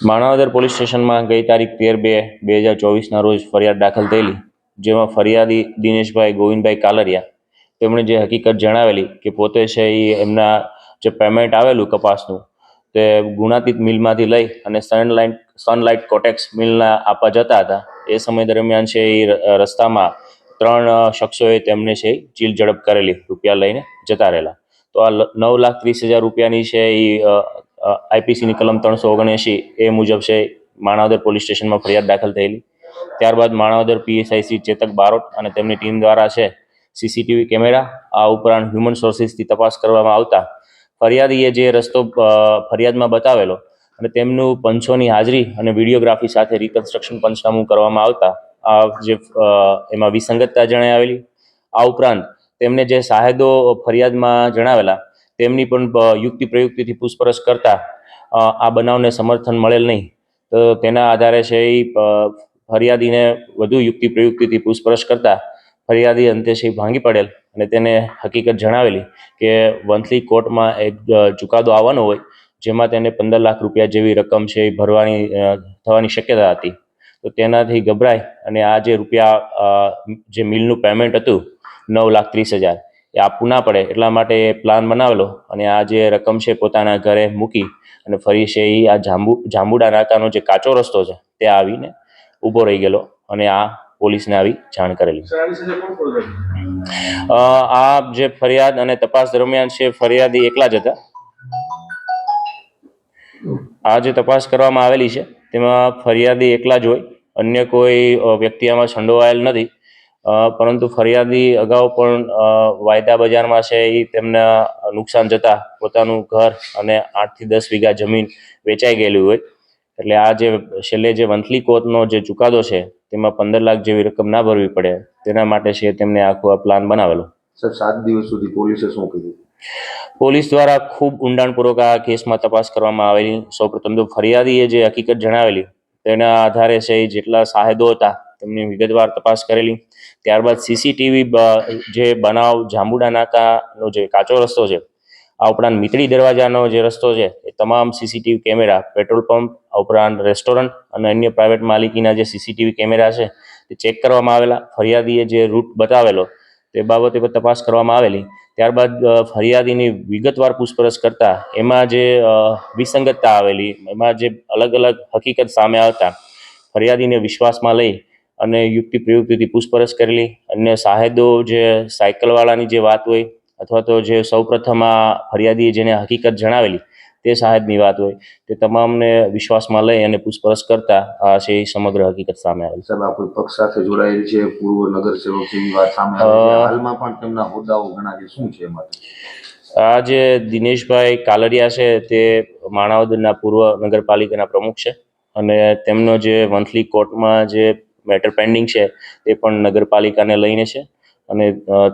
Manavadar police સ્ટેશનમાં ગઈ તારીખ 13/2/2024ના રોજ ફરિયાદ દાખલ થયેલી, જેમાં ફરિયાદી દિનેશભાઈ ગોવિંદભાઈ કાલરિયા તેમણે જે હકીકત જણાવેલી કે પોતે છે એ એમના જે પેમેન્ટ આવેલું કપાસનું તે ગુણાતીત મિલમાંથી લઈ અને સનલાઇટ કોટેક્સ મિલના આપવા જતા હતા. એ સમય દરમિયાન છે એ રસ્તામાં 3 શખ્સોએ તેમને છે ચીલ ઝડપ કરેલી, રૂપિયા લઈને જતા રહેલા. તો આ 9,30,000 રૂપિયાની છે એ આઈપીસીની કલમ 379 એ મુજબ છે માણાવદર પોલીસ સ્ટેશનમાં ફરિયાદ દાખલ થયેલી. ત્યારબાદ માણાવદર પીએસઆઈ શ્રી ચેતક બારોટ અને તેમની ટીમ દ્વારા છે સીસીટીવી કેમેરા આ ઉપરાંત હ્યુમન સોર્સિસથી તપાસ કરવામાં આવતા ફરિયાદીએ જે રસ્તો ફરિયાદમાં બતાવેલો અને તેમનું પંચોની હાજરી અને વિડીયોગ્રાફી સાથે રિકન્સ્ટ્રક્શન પંચનામું કરવામાં આવતા જે એમાં વિસંગતતા જણાવેલી. આ ઉપરાંત તેમને જે સાહેદો ફરિયાદમાં જણાવેલા તેમની પણ યુક્તિ પ્રયુક્તિથી પૂછપરછ કરતા આ બનાવને સમર્થન મળેલ નહીં. તો તેના આધારે છે એ ફરિયાદીને વધુ યુક્તિ પ્રયુક્તિથી પૂછપરછ કરતા ફરિયાદી અંતે છે ભાંગી પડેલ અને તેને હકીકત જણાવેલી કે વંથલી કોર્ટમાં એક ચુકાદો આવવાનો હોય જેમાં તેને 15 લાખ રૂપિયા જેવી રકમ છે એ થવાની શક્યતા હતી. તો તેનાથી ગભરાય અને આ જે રૂપિયા જે મિલનું પેમેન્ટ હતું 9,30,000 એ આપવું ના પડે એટલા માટે પ્લાન બનાવેલો અને આ જે રકમ છે પોતાના ઘરે મૂકી અને ફરી છે એ આ જાંબુડા નાકાનો જે કાચો રસ્તો છે તે આવીને ઊભો રહી ગયેલો અને આ પોલીસને આવી જાણ કરેલી. આ જે ફરિયાદ અને તપાસ દરમિયાન છે ફરિયાદી એકલા જ હતા. આ જે તપાસ કરવામાં આવેલી છે તેમાં ફરિયાદી એકલા જ હોય, અન્ય કોઈ વ્યક્તિ આમાં સંડોવાયેલ નથી. પરંતુ ફરિયાદી અગાઉ પણ વાયદા બજારમાં છે એ તેમને નુકસાન જતા પોતાનું ઘર અને 8 થી 10 વીઘા જમીન વેચાઈ ગયેલી હોય. એટલે આ જે છેલ્લે જે વંથલી કોર્ટનો જે ચુકાદો છે તેમાં 15 લાખ જેવી રકમ ના ભરવી પડે તેના માટે છે તેમને આખો આ પ્લાન બનાવેલો. સર, 7 દિવસ સુધી પોલીસે શું કીધું? પોલીસ દ્વારા ખૂબ ઊંડાણપૂર્વક આ કેસમાં તપાસ કરવામાં આવેલી. સૌપ્રથમ તો ફરિયાદીએ જે હકીકત જણાવેલી તેના આધારે છે જેટલા સાહેદો હતા તેમની વિગતવાર તપાસ કરેલી. ત્યારબાદ સીસીટીવી જે બનાવ જાંબુડા નાકાનો જે કાચો રસ્તો છે આ ઉપરાંત મીતળી દરવાજાનો જે રસ્તો છે એ તમામ સીસીટીવી કેમેરા, પેટ્રોલ પંપ આ ઉપરાંત રેસ્ટોરન્ટ અને અન્ય પ્રાઇવેટ માલિકીના જે સીસીટીવી કેમેરા છે તે ચેક કરવામાં આવેલા. ફરિયાદીએ જે રૂટ બતાવેલો તે બાબતે પણ તપાસ કરવામાં આવેલી. ત્યારબાદ ફરિયાદીની વિગતવાર પૂછપરછ કરતા એમાં જે વિસંગતતા આવેલી, એમાં જે અલગ અલગ હકીકત સામે આવતા ફરિયાદીને વિશ્વાસમાં લઈ અને યુક્તિ પ્રયુક્તિથી પૂછપરછ કરેલી. અન્ય સાહેદો જે સાયકલવાળાની જે વાત હોય અથવા તો જે સૌપ્રથમ આ ફરિયાદીએ જેને હકીકત જણાવેલી તે સાહેબની વાત હોય તે તમામને વિશ્વાસમાં લઈ અને પૂછપરછ કરતા આ છે સમગ્ર હકીકત સામે આવી. સાહેબ, આ કોઈ પક્ષ સાથે જોડાયેલ છે? પૂર્વ નગરસેવકની વાત સામે આવી, હાલમાં પણ તેમના હોદ્દાઓ ઘણા છે, શું છે એમાં? આ જે દિનેશભાઈ કાલરિયા છે તે માણાવદરના પૂર્વ નગરપાલિકાના પ્રમુખ છે અને તેમનો જે વંથલી કોર્ટમાં જે મેટર પેન્ડિંગ છે તે પણ નગરપાલિકાને લઈને છે અને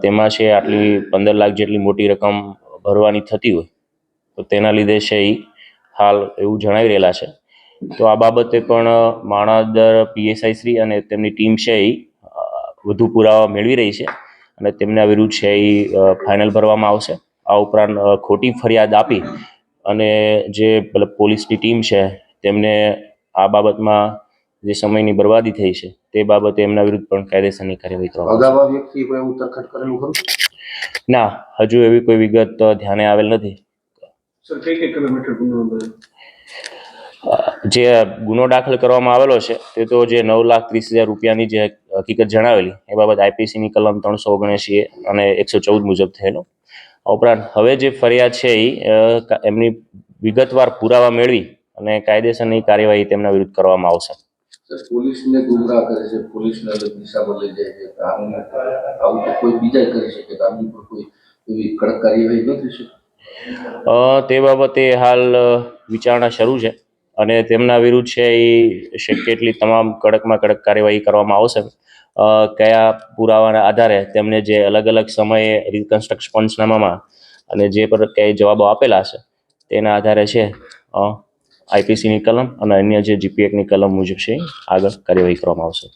તેમાં છે આટલી 15 લાખ જેટલી મોટી રકમ ભરવાની થતી હોય તો તેના લીધે છે એ હાલ એવું જણાવી રહેલા છે. તો આ બાબતે પણ માણાવદર પીએસઆઈ શ્રી અને તેમની ટીમ છે એ વધુ પુરાવા મેળવી રહી છે અને તેમના વિરુદ્ધ છે એ ફાઇનલ ભરવામાં આવશે. આ ઉપરાંત ખોટી ફરિયાદ આપી અને જે પોલીસની ટીમ છે તેમને આ બાબતમાં જે સમયની બરબાદી થઈ છે તે બાબતે એમના વિરુદ્ધ પણ કાયદેસરની કાર્યવાહી કરવામાં આવશે. ના, હજુ એવી કોઈ વિગત ધ્યાને આવેલ નથી. જે ગુનો દાખલ કરવામાં આવેલો છે તે તો જે 9,30,000 રૂપિયાની જે હકીકત જણાવેલી એ બાબત આઈપીસીની કલમ 379 અને 114 મુજબ થયેલો. ઉપરાંત હવે જે ફરિયાદ છે એ એમની વિગતવાર પુરાવા મેળવી અને કાયદેસરની કાર્યવાહી તેમના વિરુદ્ધ કરવામાં આવશે. પોલીસને ગુમરાહ કરે છે, પોલીસને અલગ દિશામાં લઈ જાય છે, આવું તો કોઈ બીજા કરી શકે, આમની પર કોઈ એવી કડક કાર્યવાહી ન થઈ શકે? તે બાબતે હાલ વિચારણા શરૂ છે અને તેમના વિરુદ્ધ છે એ શક્ય એટલી તમામ કડકમાં કડક કાર્યવાહી કરવામાં આવશે. કયા પુરાવાના આધારે તેમને જે અલગ અલગ સમયે રિકન્સ્ટ્રક્શન પંચનામામાં અને જે પર કંઈ જવાબો આપેલા છે તેના આધારે છે આઈપીસીની કલમ અને અન્ય જે જીપી એક્ટની કલમ મુજબ છે આગળ કાર્યવાહી કરવામાં આવશે.